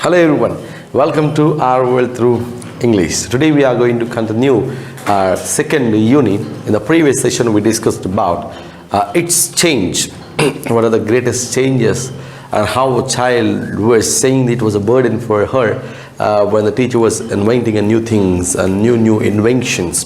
Hello everyone, welcome to our world through English. Today we are going to continue our second unit. In the previous session we discussed about its change. What are the greatest changes and how a child was saying it was a burden for her when the teacher was inventing new things and new inventions.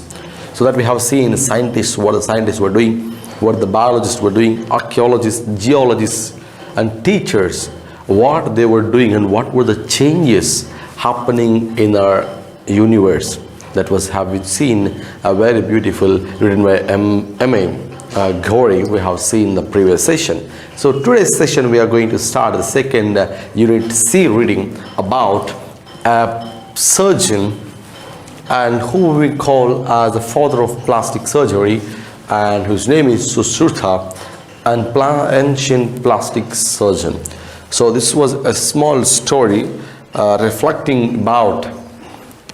So that we have seen scientists, what the scientists were doing, what the biologists were doing, archaeologists, geologists and teachers, what they were doing and what were the changes happening in our universe. That was have we seen a very beautiful written by M.A. Gauri we have seen the previous session. So today's session we are going to start the second unit C reading about a surgeon and who we call as the father of plastic surgery, and whose name is Susruta, and ancient plastic surgeon. So this was a small story reflecting about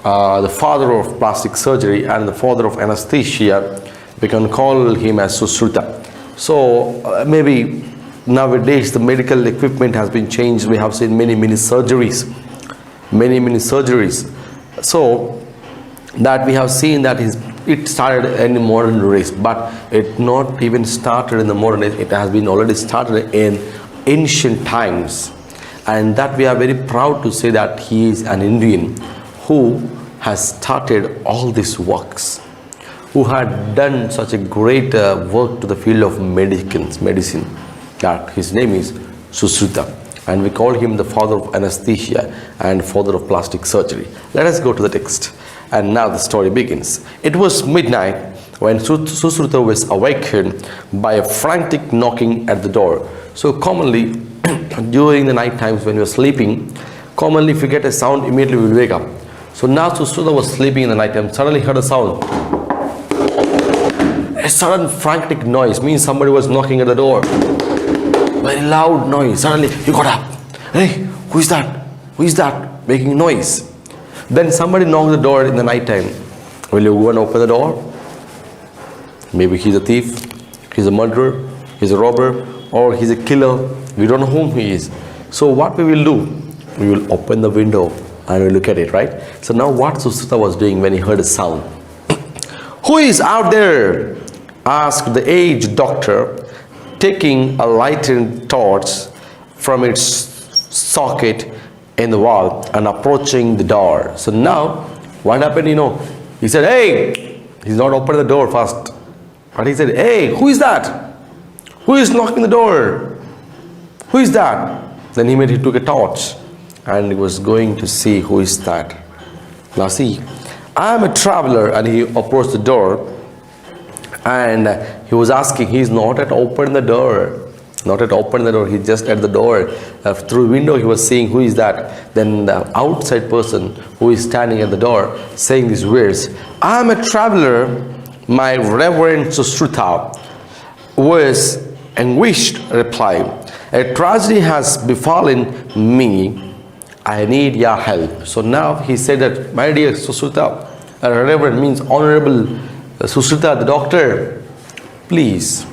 the father of plastic surgery and the father of anesthesia. We can call him as Susruta. So maybe nowadays the medical equipment has been changed. We have seen many surgeries. So that we have seen that it started in the modern race, but it not even started in the modern age. It has been already started in ancient times, and that we are very proud to say that he is an Indian who has started all these works, who had done such a great work to the field of medicine. That his name is Susruta, and we call him the father of anesthesia and father of plastic surgery. Let us go to the text. And now the story begins. It was midnight when Susruta was awakened by a frantic knocking at the door. So commonly during the night times when you are sleeping, commonly if you get a sound, immediately we will wake up. So now Susruta was sleeping in the night time, suddenly heard a sound. A sudden frantic noise, means somebody was knocking at the door. Very loud noise. Suddenly you got up. Hey, who is that? Who is that making noise? Then somebody knocked the door in the night time. Will you go and open the door? Maybe he's a thief, he's a murderer, he's a robber, or he's a killer. We don't know whom he is. So what we will do? We will open the window and we'll look at it, right? So now what Susruta was doing when he heard a sound? Who is out there? Asked the aged doctor, taking a lighted torch from its socket in the wall and approaching the door. So now what happened, he said, hey, he's not opened the door first, but he said, hey, who is that? Who is knocking the door? Who is that? Then he took a torch and he was going to see who is that. Now see, I am a traveler, and he approached the door and he was asking, he's not yet opened the door. Not at open the door, he's just at the door. Through window he was seeing who is that. Then the outside person who is standing at the door saying these words, I am a traveler, my reverend Susruta, was anguished reply. A tragedy has befallen me, I need your help. So now he said that, my dear Susruta, reverend means honorable Susruta the doctor, please,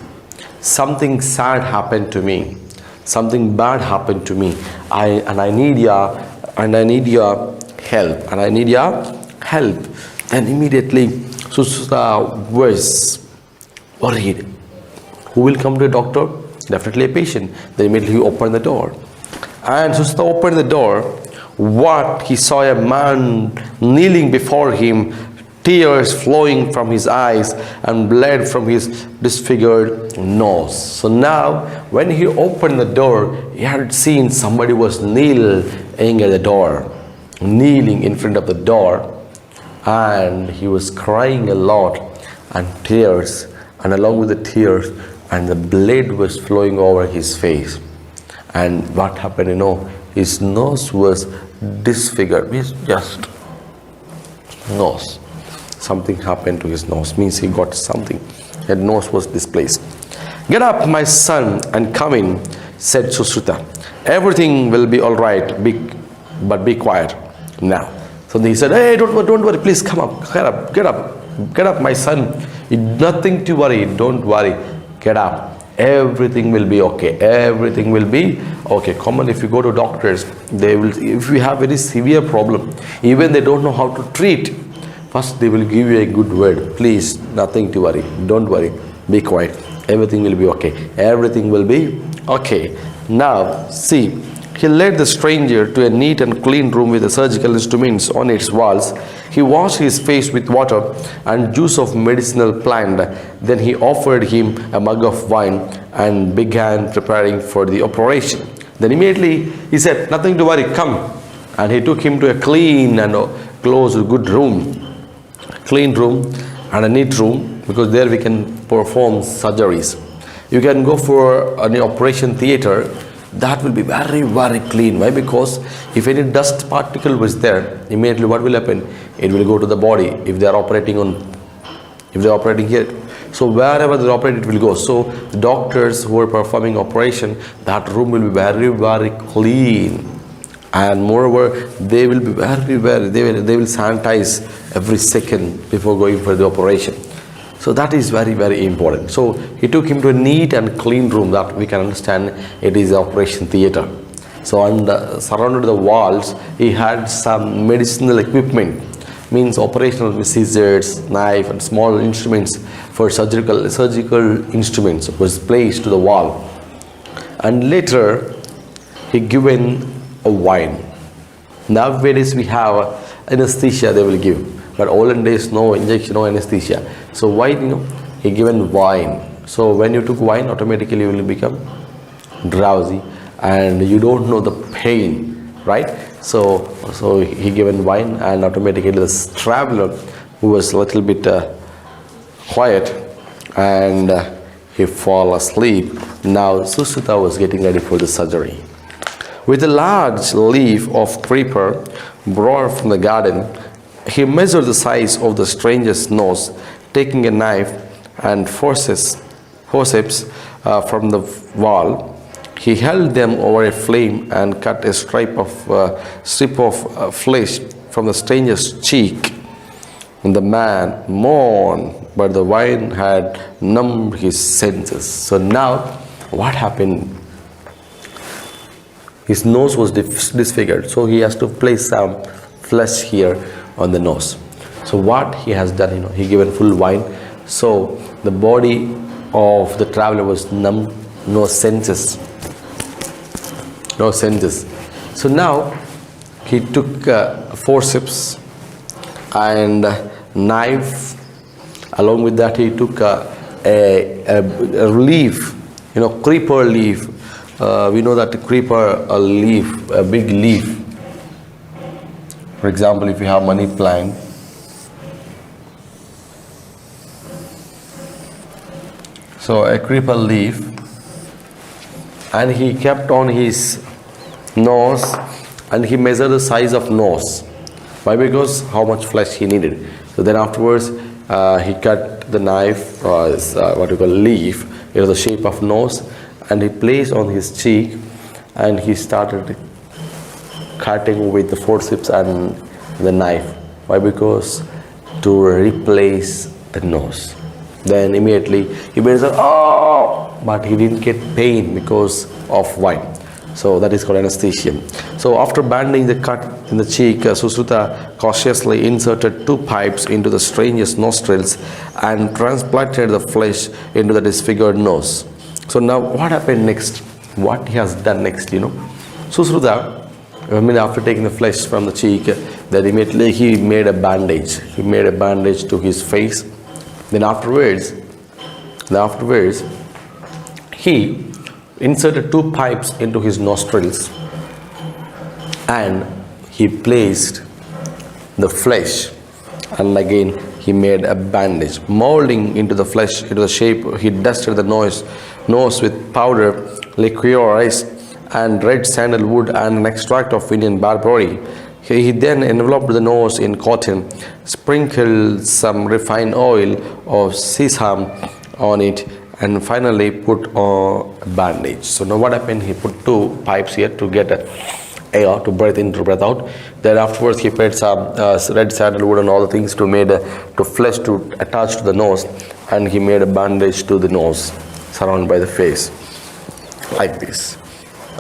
something sad happened to me, something bad happened to me, and I need your help. And immediately Susruta was worried. Who will come to a doctor? Definitely a patient. Then immediately he opened the door, and Susruta opened the door. What he saw, a man kneeling before him, tears flowing from his eyes and blood from his disfigured nose. So now when he opened the door, he had seen somebody was kneeling at the door, kneeling in front of the door, and he was crying a lot, and tears, and along with the tears, and the blood was flowing over his face. And what happened, his nose was disfigured. It's just nose. Something happened to his nose, means he got something. His nose was displaced. Get up, my son, and come in, said Susruta. Everything will be all right, but be quiet now. So he said, hey, don't worry, please come up, get up, my son. Nothing to worry, don't worry, get up. everything will be okay. Everything will be okay. Common, if you go to doctors, they will, if you have very severe problem, even they don't know how to treat, first they will give you a good word. Please, nothing to worry. Don't worry. Be quiet. Everything will be okay. Everything will be okay. Now, see, he led the stranger to a neat and clean room with the surgical instruments on its walls. He washed his face with water and juice of medicinal plant. Then he offered him a mug of wine and began preparing for the operation. Then immediately he said, nothing to worry, come. And he took him to a clean and close, good room. Clean room and a neat room, because there we can perform surgeries. You can go for an operation theater, that will be very, very clean. Why? Because if any dust particle was there, immediately what will happen? It will go to the body if they are operating here. So wherever they operate, it will go. So the doctors who are performing operation, that room will be very, very clean. And moreover, they will be very, they will sanitize every second before going for the operation. So that is very, very important. So he took him to a neat and clean room that we can understand it is an operation theater. So and surrounded the walls, he had some medicinal equipment, means operational scissors, knife and small instruments for surgical instruments was placed to the wall. And later he given a wine. Nowadays we have anesthesia they will give. But olden days, no injection, no anesthesia. So why, he given wine. So when you took wine, automatically you will become drowsy and you don't know the pain, right? So he given wine, and automatically this traveler who was a little bit quiet, and he fall asleep. Now Susruta was getting ready for the surgery. With a large leaf of creeper brought from the garden, he measured the size of the stranger's nose, taking a knife and forceps from the wall. He held them over a flame and cut a strip of flesh from the stranger's cheek. And the man mourned, but the wine had numbed his senses. So now, what happened? His nose was disfigured, so he has to place some flesh here on the nose. So what he has done, he given full wine. So the body of the traveler was numb, no senses. So now he took forceps and knife. Along with that, he took a leaf, creeper leaf. We know that creeper, a leaf, a big leaf. For example, if you have money plant, so a creeper leaf, and he kept on his nose and he measured the size of nose. Why? Because how much flesh he needed. So then afterwards he cut the knife, what you call leaf, it was the shape of nose, and he placed on his cheek and he started cutting with the forceps and the knife. Why? Because to replace the nose. Then immediately he made but he didn't get pain because of wine. So that is called anesthesia. So after bandaging the cut in the cheek, Susruta cautiously inserted 2 pipes into the stranger's nostrils and transplanted the flesh into the disfigured nose. So now what happened next? What he has done next, Susruta, after taking the flesh from the cheek, then immediately he made a bandage. He made a bandage to his face. Then afterwards, he inserted 2 pipes into his nostrils and he placed the flesh, and again he made a bandage. Molding into the flesh, into the shape, he dusted the nose with powder, liquorice, and red sandalwood and an extract of Indian barberry. He then enveloped the nose in cotton, sprinkled some refined oil of sesame on it, and finally put a bandage. So now what happened? He put 2 pipes here to get air to breathe in, to breathe out. Then afterwards he put some red sandalwood and all the things to flesh to attach to the nose, and he made a bandage to the nose. surrounded by the face, like this.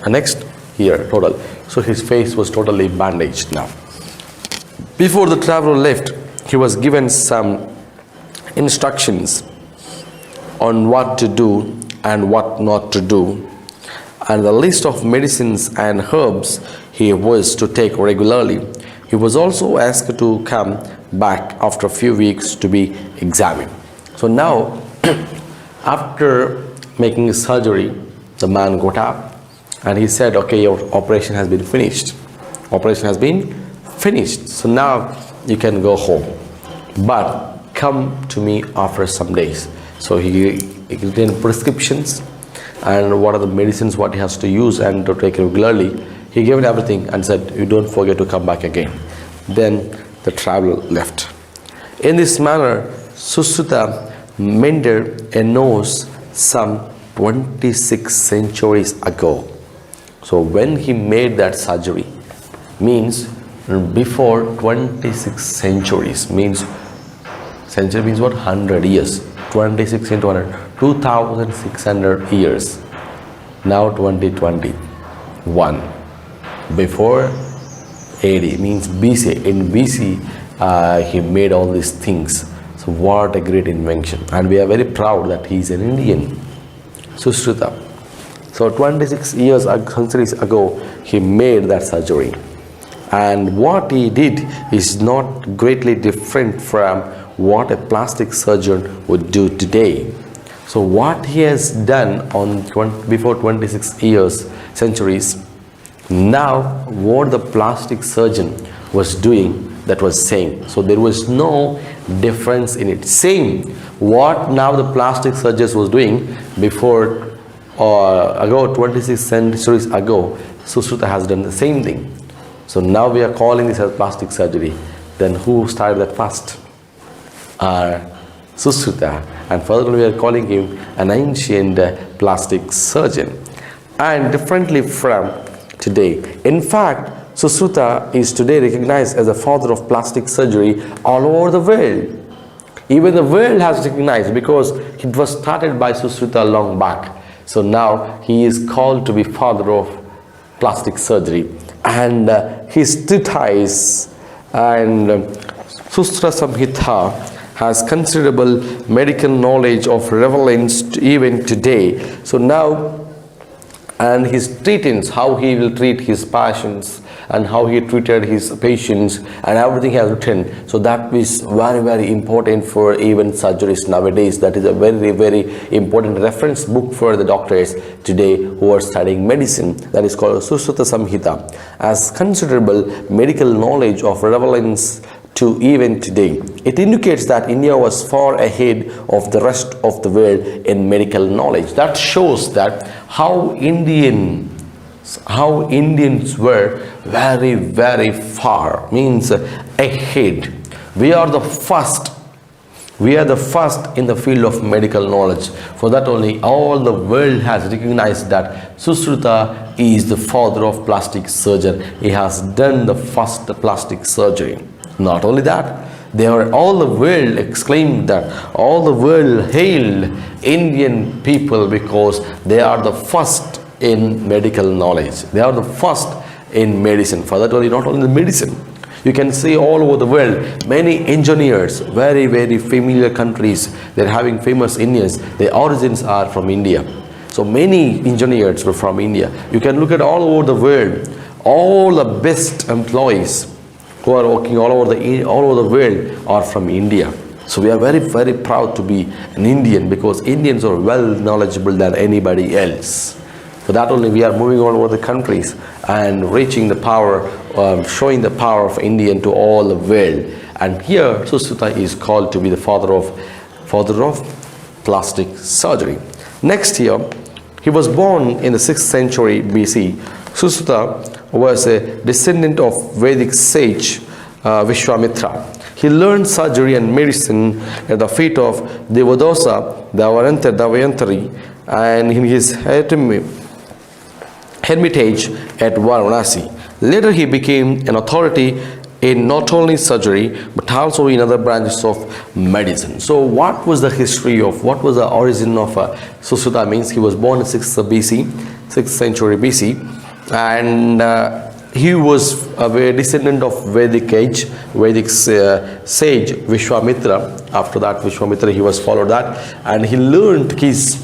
And next here, total. So his face was totally bandaged now. Before the traveler left, he was given some instructions on what to do and what not to do, and the list of medicines and herbs he was to take regularly. He was also asked to come back after a few weeks to be examined. So now, after making his surgery, the man got up and he said, okay, your operation has been finished. Operation has been finished. So now you can go home. But come to me after some days. So he written prescriptions and what are the medicines what he has to use and to take regularly. He gave it everything and said, you don't forget to come back again. Then the traveler left. In this manner, Susruta mended a nose some 26 centuries ago. So when he made that surgery, means before 26 centuries, means century means what? 100 years. 26 into 100, 2600 years. Now 2021. Before AD means BC. In BC, he made all these things. So what a great invention. And we are very proud that he is an Indian. Susruta. So 26 years, centuries ago, he made that surgery. And what he did is not greatly different from what a plastic surgeon would do today. So what he has done before 26 years, centuries, now what the plastic surgeon was doing, that was same. So there was no difference in it. Same what now the plastic surgeon was doing before ago, 26 centuries ago, Susruta has done the same thing. So now we are calling this as plastic surgery. Then who started that first? Susruta. And further we are calling him an ancient plastic surgeon. And differently from today. In fact, Susruta is today recognized as the father of plastic surgery all over the world. Even the world has recognized because it was started by Susruta long back. So now he is called to be father of plastic surgery. And his treatise and Susruta Samhita has considerable medical knowledge of relevance even today. So now, and his treatise, how he will treat his patients and how he treated his patients and everything he has written. So that is very, very important for even surgeries nowadays. That is a very, very important reference book for the doctors today who are studying medicine. That is called Susruta Samhita. As considerable medical knowledge of relevance to even today. It indicates that India was far ahead of the rest of the world in medical knowledge. That shows that how Indians were very, very far, means ahead. We are the first in the field of medical knowledge. For that only all the world has recognized that Susruta is the father of plastic surgeon. He has done the first plastic surgery. Not only that, all the world exclaimed that, all the world hailed Indian people because they are the first in medical knowledge. They are the first in medicine. For that only, not only the medicine. You can see all over the world, many engineers, very, very familiar countries, they're having famous Indians. Their origins are from India. So many engineers were from India. You can look at all over the world, all the best employees who are working all over the world are from India. So we are very, very proud to be an Indian because Indians are well knowledgeable than anybody else. For that only we are moving all over the countries and reaching the power, showing the power of Indian to all the world. And here Susruta is called to be the father of plastic surgery. Next year, he was born in the 6th century BC. Susruta was a descendant of Vedic sage Vishwamitra. He learned surgery and medicine at the feet of Devadasa Davayantari and in his hermitage at Varanasi. Later he became an authority in not only surgery but also in other branches of medicine. So what was the history of, what was the origin of Susruta? Means he was born in 6th BC, 6th century BC, and he was a descendant of Vedic age, Vedic sage Vishwamitra. After that Vishwamitra, he was followed that, and he learned his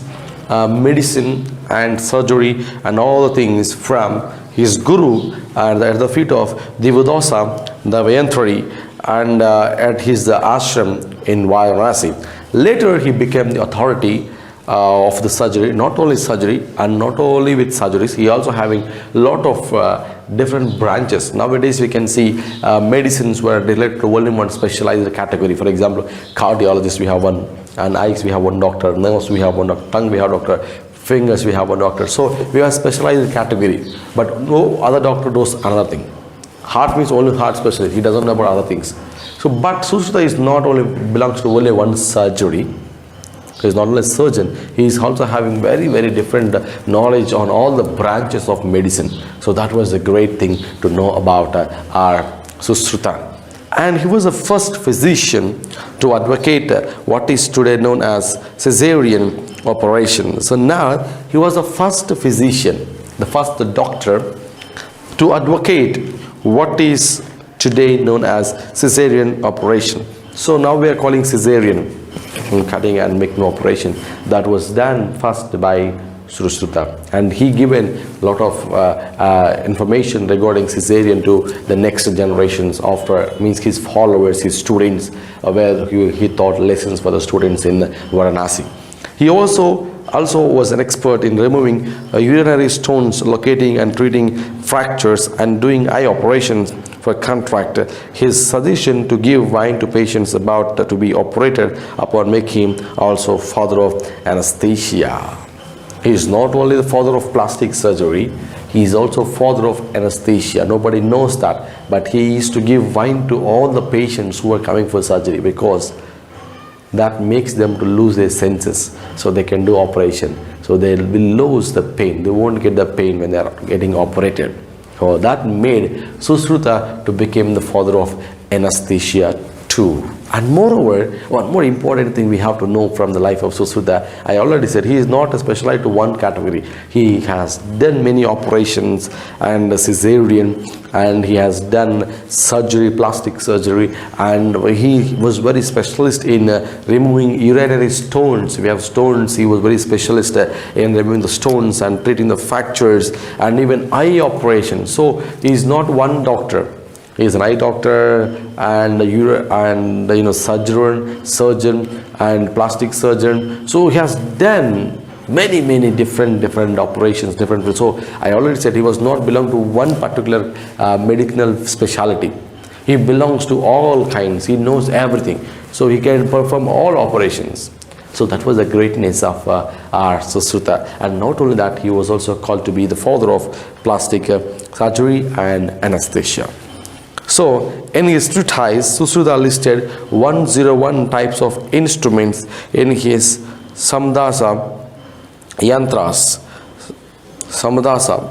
medicine and surgery and all the things from his guru and at the feet of Divadasa, the Vayantari, and at his ashram in Varanasi. Later he became the authority of the surgery, not only surgery and not only with surgeries, he also having lot of different branches. Nowadays we can see medicines were related to only one specialized category. For example, cardiologist we have one, and eyes we have one doctor, nose we have one doctor, tongue we have doctor, fingers we have one doctor. So we have specialized category, but no other doctor does another thing. Heart means only heart specialist, he doesn't know about other things. So but Susruta is not only belongs to only one surgery. He is not only a surgeon, he is also having very different knowledge on all the branches of medicine. So that was a great thing to know about our Susruta. And he was the first physician to advocate what is today known as cesarean operation. So now he was the first physician, the first doctor to advocate what is today known as cesarean operation. So now we are calling cesarean cutting and making operation. That was done first by Susruta, and he given a lot of information regarding cesarean to the next generations after, means his followers, his students, where he taught lessons for the students in Varanasi. He also was an expert in removing urinary stones, locating and treating fractures, and doing eye operations for cataract. His suggestion to give wine to patients about to be operated upon make him also father of anesthesia. He is not only the father of plastic surgery, he is also father of anesthesia. Nobody knows that, but he used to give wine to all the patients who are coming for surgery, because that makes them to lose their senses, so they can do operation. So they will lose the pain. They won't get the pain when they are getting operated. So that made Susruta to become the father of anesthesia too. And moreover, one more important thing we have to know from the life of Susruta, I already said he is not specialized to one category. He has done many operations and cesarean, and he has done surgery, plastic surgery, and he was very specialist in removing urinary stones. We have stones, he was very specialist in removing the stones and treating the fractures, and even eye operations. So he is not one doctor. He is an eye doctor and surgeon and plastic surgeon. So he has done many different operations, different. So I already said he was not belong to one particular medical specialty. He belongs to all kinds. He knows everything. So he can perform all operations. So that was the greatness of our Susruta. And not only that, he was also called to be the father of plastic surgery and anesthesia. So in his treatise, Susruta listed 101 types of instruments in his Samdasa Yantras. Samdasa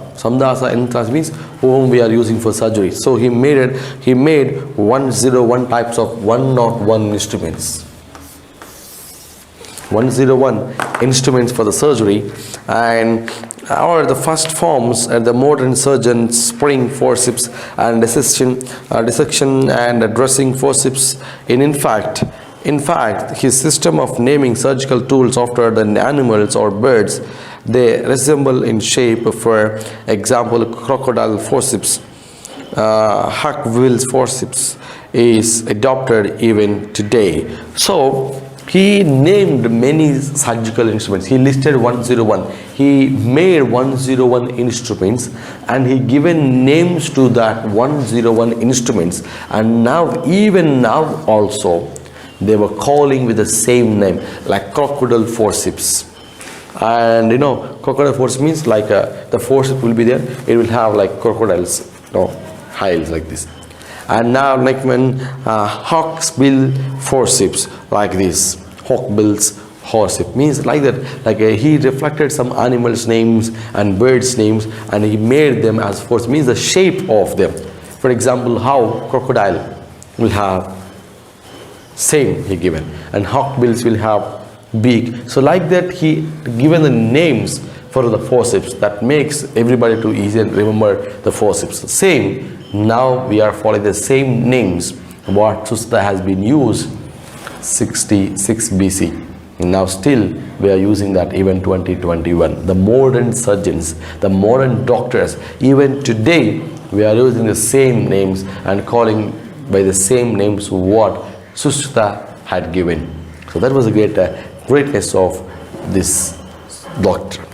Yantras means whom we are using for surgery. So he made 101 types of 101 instruments. 101 instruments for the surgery, and or the first forms at the modern surgeons spring forceps and dissection and dressing forceps. In fact, his system of naming surgical tools after the animals or birds they resemble in shape. For example, crocodile forceps, Huck-Will's forceps is adopted even today. So he named many surgical instruments. He listed 101. He made 101 instruments, and he given names to that 101 instruments. And now, even now also, they were calling with the same name, like crocodile forceps. And crocodile forceps means like the forceps will be there. It will have like crocodiles, hiles like this. And now like when hawk's bill forceps like this, hawkbill's forceps means like that, like he reflected some animals names and birds names, and he made them as forceps, means the shape of them. For For example, how crocodile will have same he given, and hawkbills will have beak. So like that he given the names for the forceps that makes everybody to easy and remember the forceps. Same, now we are following the same names what Susruta has been used 66 BC. And now still we are using that even 2021. The modern surgeons, the modern doctors, even today we are using the same names and calling by the same names what Susruta had given. So that was a greatness of this doctor.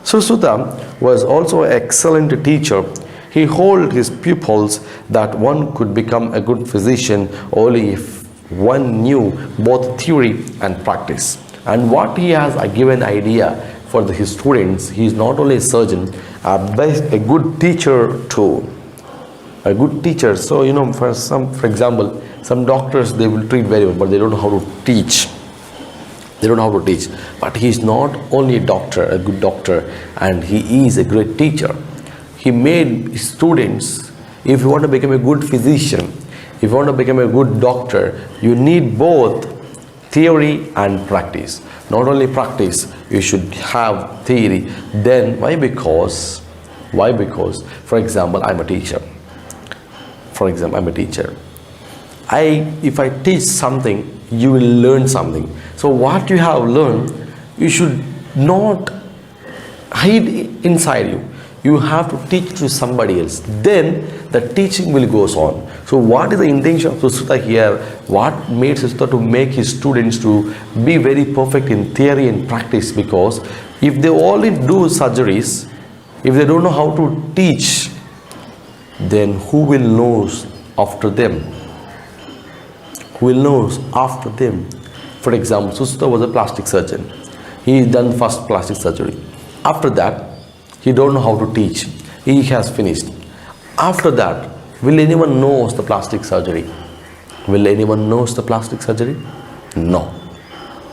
Susruta was also an excellent teacher. He told his pupils that one could become a good physician only if one knew both theory and practice. And what he has given idea for his students, he is not only a surgeon, a good teacher too. A good teacher. So for example, some doctors, they will treat very well, but they don't know how to teach. They don't know how to teach. But he is not only a doctor, a good doctor, and he is a great teacher. He made students, if you want to become a good physician, if you want to become a good doctor, you need both theory and practice. Not only practice, you should have theory. Then why? Because, for example, I'm a teacher. If I teach something, you will learn something. So what you have learned, you should not hide inside you. You have to teach to somebody else. Then the teaching will goes on. So what is the intention of Susruta here? What made Susruta to make his students to be very perfect in theory and practice? Because if they only do surgeries, if they don't know how to teach, then who will know after them? Who will know after them? For example, Susruta was a plastic surgeon. He done first plastic surgery. After that, he don't know how to teach. He has finished. After that, will anyone knows the plastic surgery? Will anyone knows the plastic surgery? No.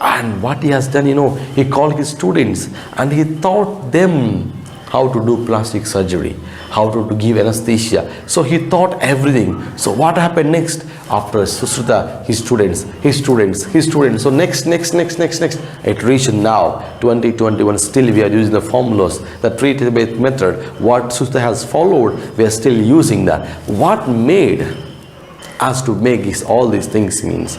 And what he has done, he called his students and he taught them how to do plastic surgery, how to give anesthesia. So he taught everything. So what happened next? After Susruta, his students. So next. It reached now 2021. Still we are using the formulas, the treatment method. What Susruta has followed, we are still using that. What made us to make all these things means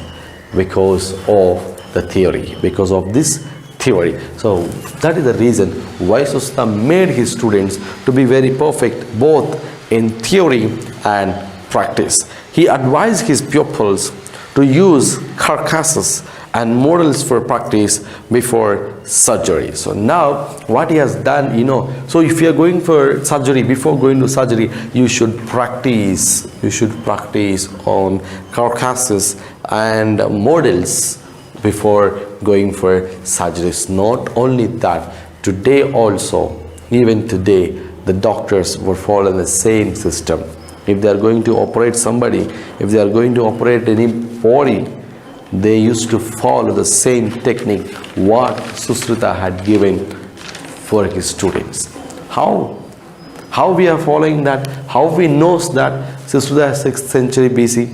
because of the theory, because of this theory. So that is the reason why Susruta made his students to be very perfect both in theory and practice. He advised his pupils to use carcasses and models for practice before surgery. So now what he has done, so if you are going for surgery, before going to surgery, you should practice on carcasses and models before going for surgeries. Not only that, today also, even today, the doctors will follow the same system. If they are going to operate somebody, if they are going to operate any body, they used to follow the same technique what Susruta had given for his students. How we are following that? How we knows that Susruta is 6th century BC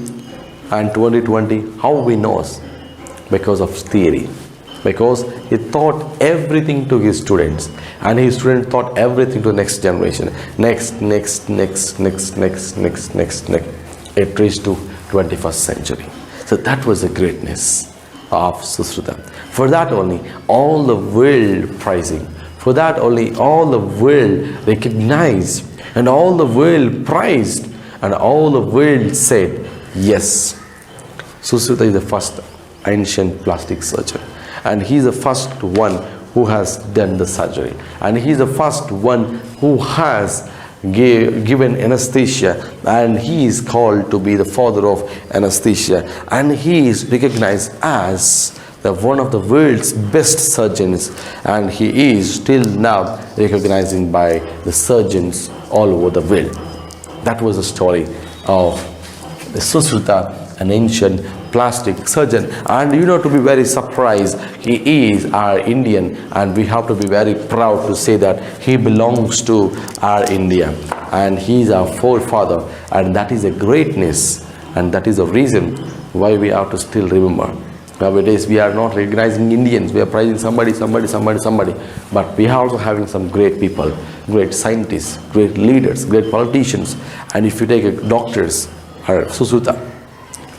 and 2020? How we knows? Because of theory. Because he taught everything to his students, and his students taught everything to the next generation. Next. It reached to 21st century. So that was the greatness of Susruta. For that only all the world praising. For that only all the world recognized, and all the world praised, and all the world said, yes, Susruta is the first ancient plastic surgeon, and he is the first one who has done the surgery, and he is the first one who has given anesthesia, and he is called to be the father of anesthesia, and he is recognized as one of the world's best surgeons, and he is still now recognized by the surgeons all over the world. That was the story of the Susruta, an ancient plastic surgeon. And you know, to be very surprised, he is our Indian, and we have to be very proud to say that he belongs to our India, and he is our forefather, and that is a greatness, and that is the reason why we have to still remember. Nowadays we are not recognizing Indians, we are prizing somebody, but we are also having some great people, great scientists, great leaders, great politicians. And if you take doctors, Susruta,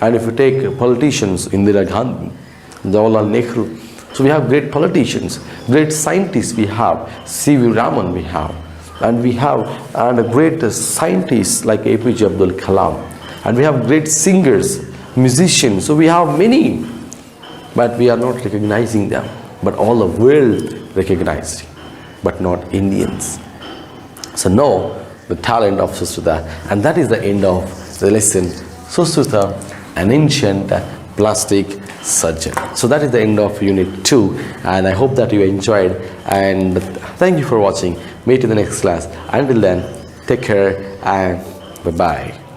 and if you take politicians, Indira Gandhi, Jawaharlal Nehru, so we have great politicians, great scientists we have, C.V. Raman we have, and we have great scientists like APJ Abdul Kalam, and we have great singers, musicians, so we have many, but we are not recognizing them. But all the world recognized, but not Indians. So know the talent of Susruta, and that is the end of the lesson. Susruta, an ancient plastic surgeon. So that is the end of unit 2, and I hope that you enjoyed, and thank you for watching. Meet in the next class. Until then, take care and bye-bye.